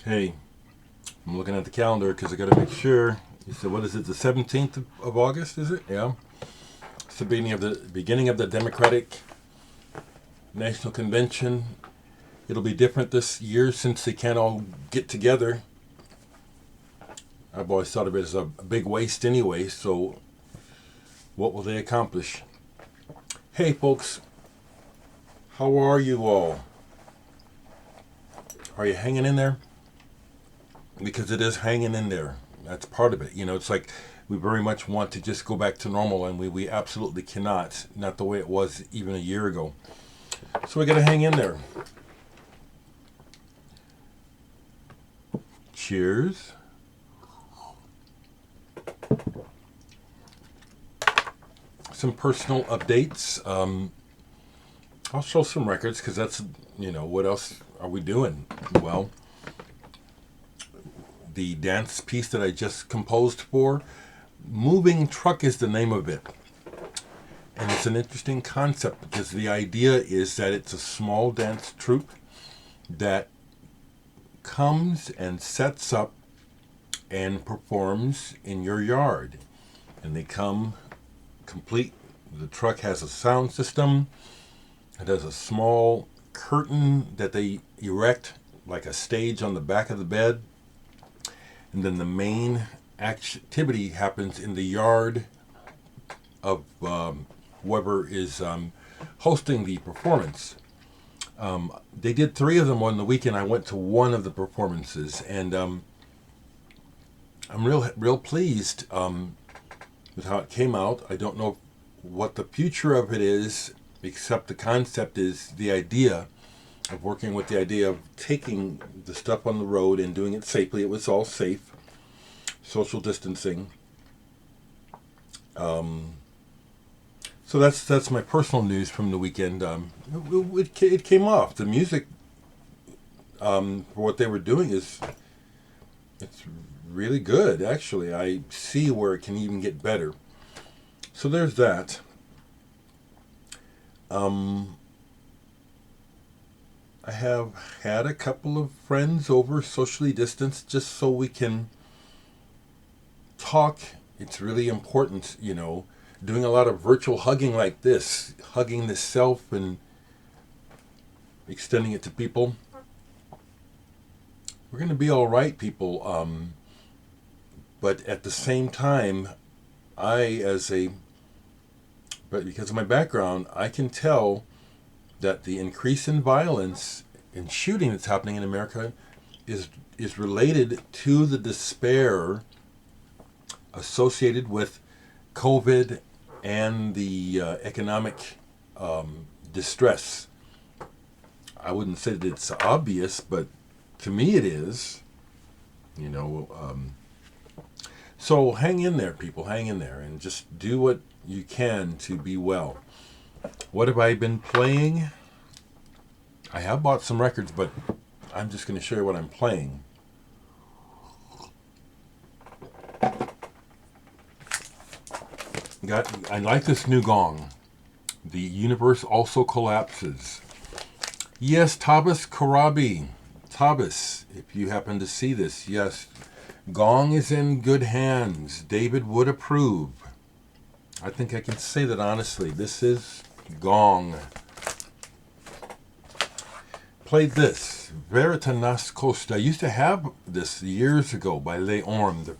Hey, I'm looking at the calendar because I got to make sure. You said, what is it? The 17th of August, is it? Yeah. It's the beginning of the Democratic National Convention. It'll be different this year since they can't all get together. I've always thought of it as a big waste anyway. So, what will they accomplish? Hey, folks, how are you all? Are you hanging in there? Because it is hanging in there. That's part of it. It's like we very much want to just go back to normal, and we absolutely cannot. Not the way it was even a year ago. So we got to hang in there. Cheers. Some personal updates. I'll show some records because that's, what else are we doing? Well, the dance piece that I just composed for, Moving Truck is the name of it. And it's an interesting concept because the idea is that it's a small dance troupe that comes and sets up and performs in your yard. And they come complete. The truck has a sound system. It has a small curtain that they erect like a stage on the back of the bed. And then the main activity happens in the yard of whoever is hosting the performance. They did 3 of them on the weekend. I went to one of the performances, and I'm real pleased with how it came out. I don't know what the future of it is, except the concept is the idea of working with the idea of taking the stuff on the road and doing it safely. It was all safe, social distancing. So that's my personal news from the weekend. It came off. The music for what they were doing it's really good. Actually, I see where it can even get better. So there's that. I have had a couple of friends over, socially distanced, just so we can talk. It's really important, doing a lot of virtual hugging like this, hugging the self and extending it to people. We're going to be all right, people. But at the same time, but because of my background, I can tell that the increase in violence and shooting that's happening in America is related to the despair associated with COVID and the economic distress. I wouldn't say that it's obvious, but to me it is. So hang in there, people. Hang in there and just do what you can to be well. What have I been playing? I have bought some records, but I'm just going to show you what I'm playing. I like this new Gong. The universe also collapses. Yes, Tabas Karabi. Tabas, if you happen to see this, yes. Gong is in good hands. David would approve. I think I can say that honestly. This is Gong. Played this, Verita Nascoste. I used to have this years ago by Orme, the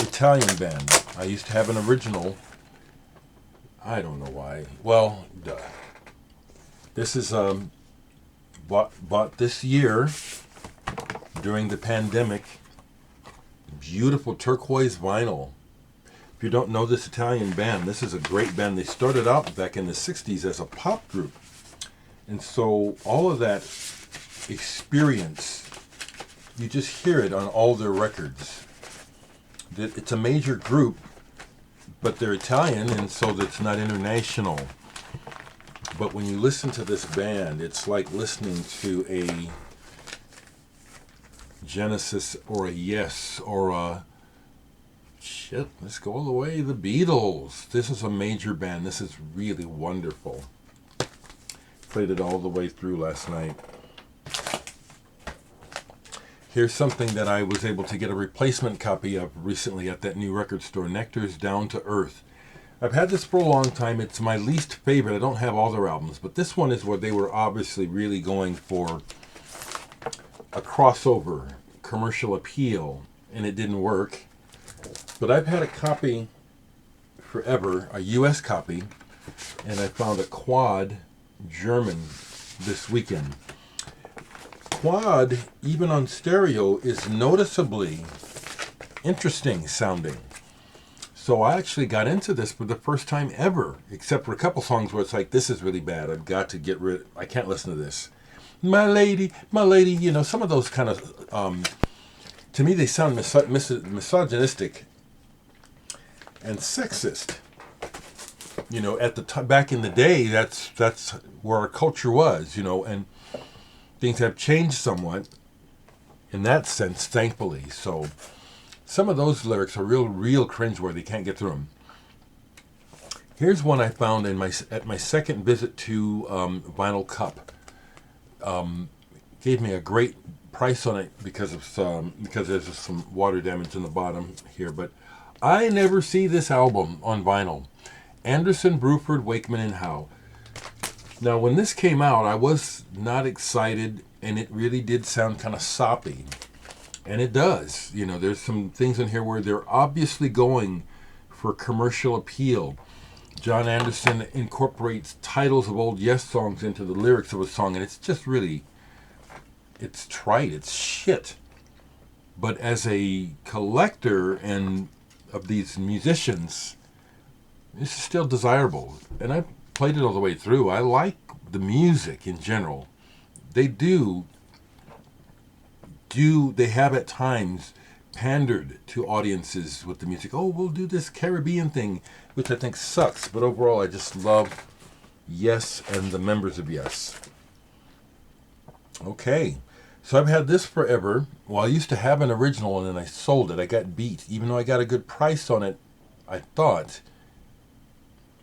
Italian band. I used to have an original. I don't know why. Well, this is bought this year during the pandemic. Beautiful turquoise vinyl. If you don't know this Italian band, this is a great band. They started out back in the 60s as a pop group. And so all of that experience, you just hear it on all their records. It's a major group, but they're Italian, and so it's not international. But when you listen to this band, it's like listening to a Genesis or a Yes or a let's go all the way, the Beatles. This is a major band. This is really wonderful. Played it all the way through last night. Here's something that I was able to get a replacement copy of recently at that new record store, Nektar's Down to Earth. I've had this for a long time. It's my least favorite. I don't have all their albums, but this one is where they were obviously really going for a crossover, commercial appeal, and it didn't work. But I've had a copy forever, a US copy, and I found a quad German this weekend. Quad, even on stereo, is noticeably interesting sounding. So I actually got into this for the first time ever, except for a couple songs where it's like, this is really bad. I've got to get rid. I can't listen to this. My lady, you know, some of those kind of, to me, they sound misogynistic and sexist. You know, at the time, back in the day, that's where our culture was, you know, and things have changed somewhat in that sense, thankfully. So some of those lyrics are real cringeworthy. Can't get through them. Here's one I found at my second visit to Vinyl Cup. Gave me a great price on it because there's some water damage in the bottom here. But I never see this album on vinyl. Anderson, Bruford, Wakeman, and Howe. Now, when this came out, I was not excited, and it really did sound kind of soppy. And it does. You know, there's some things in here where they're obviously going for commercial appeal. John Anderson incorporates titles of old Yes songs into the lyrics of a song, and it's just really, it's trite, it's shit. But as a collector and of these musicians, this is still desirable. And I played it all the way through. I like the music in general. They have at times pandered to audiences with the music. Oh, we'll do this Caribbean thing, which I think sucks. But overall, I just love Yes and the members of Yes. Okay, so I've had this forever. Well, I used to have an original and then I sold it. I got beat. Even though I got a good price on it, I thought,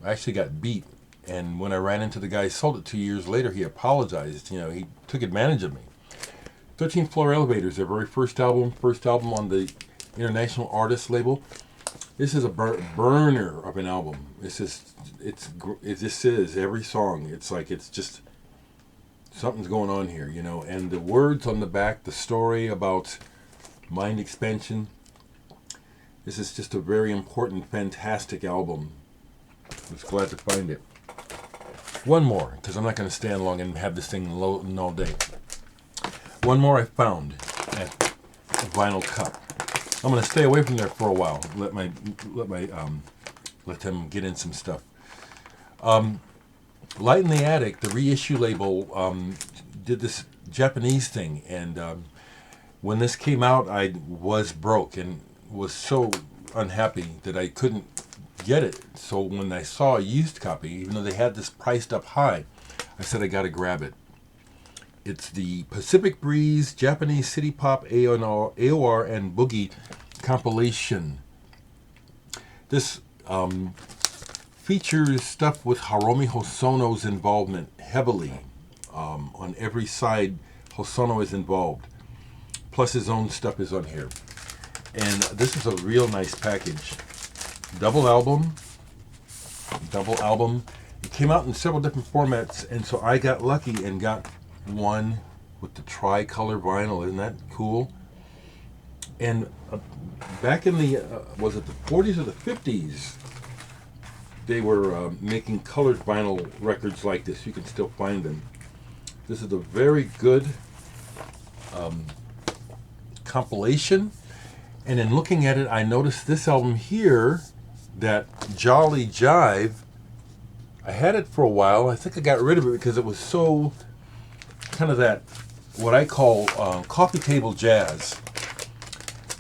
I actually got beat. And when I ran into the guy who sold it 2 years later, he apologized. You know, he took advantage of me. 13th Floor Elevators, their very first album on the International Artist label. This is a burner of an album. This is every song. It's like, it's just, something's going on here, you know. And the words on the back, the story about mind expansion. This is just a very important, fantastic album. I was glad to find it. One more, because I'm not going to stand long and have this thing loading all day. One more I found at Vinyl Cup. I'm going to stay away from there for a while. Let them get in some stuff. Light in the Attic, the reissue label, did this Japanese thing, and when this came out, I was broke and was so unhappy that I couldn't get it. So when I saw a used copy, even though they had this priced up high, I said I got to grab it. It's the Pacific Breeze Japanese City Pop AOR and Boogie compilation. This features stuff with Hiromi Hosono's involvement heavily. On every side, Hosono is involved. Plus his own stuff is on here. And this is a real nice package. Double album. It came out in several different formats, and so I got lucky and got one with the tricolor vinyl. Isn't that cool? And back in the, was it the 40s or the 50s, they were making colored vinyl records like this. You can still find them. This is a very good compilation. And in looking at it, I noticed this album here, that Jolly Jive. I had it for a while. I think I got rid of it because it was so kind of that, what I call coffee table jazz.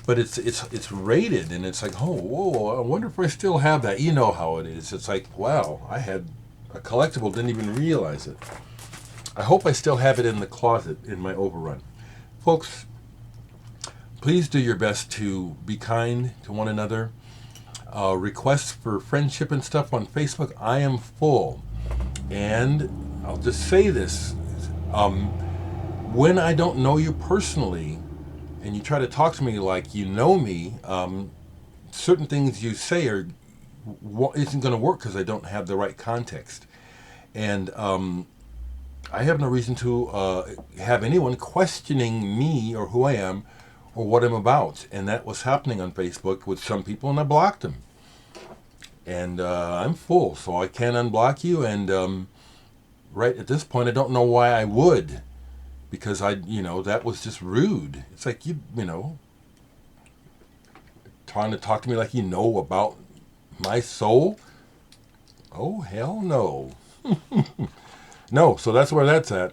But it's rated, and it's like, oh, whoa, I wonder if I still have that. You know how it is. It's like, wow, I had a collectible, didn't even realize it. I hope I still have it in the closet in my overrun. Folks, please do your best to be kind to one another. Requests for friendship and stuff on Facebook, I am full. And I'll just say this. When I don't know you personally, and you try to talk to me like you know me, certain things you say isn't going to work because I don't have the right context. And I have no reason to have anyone questioning me or who I am or what I'm about. And that was happening on Facebook with some people, and I blocked them. And I'm full, so I can't unblock you. And right at this point, I don't know why I would, because that was just rude. It's like trying to talk to me like you know about my soul. Oh hell no. No, so that's where that's at.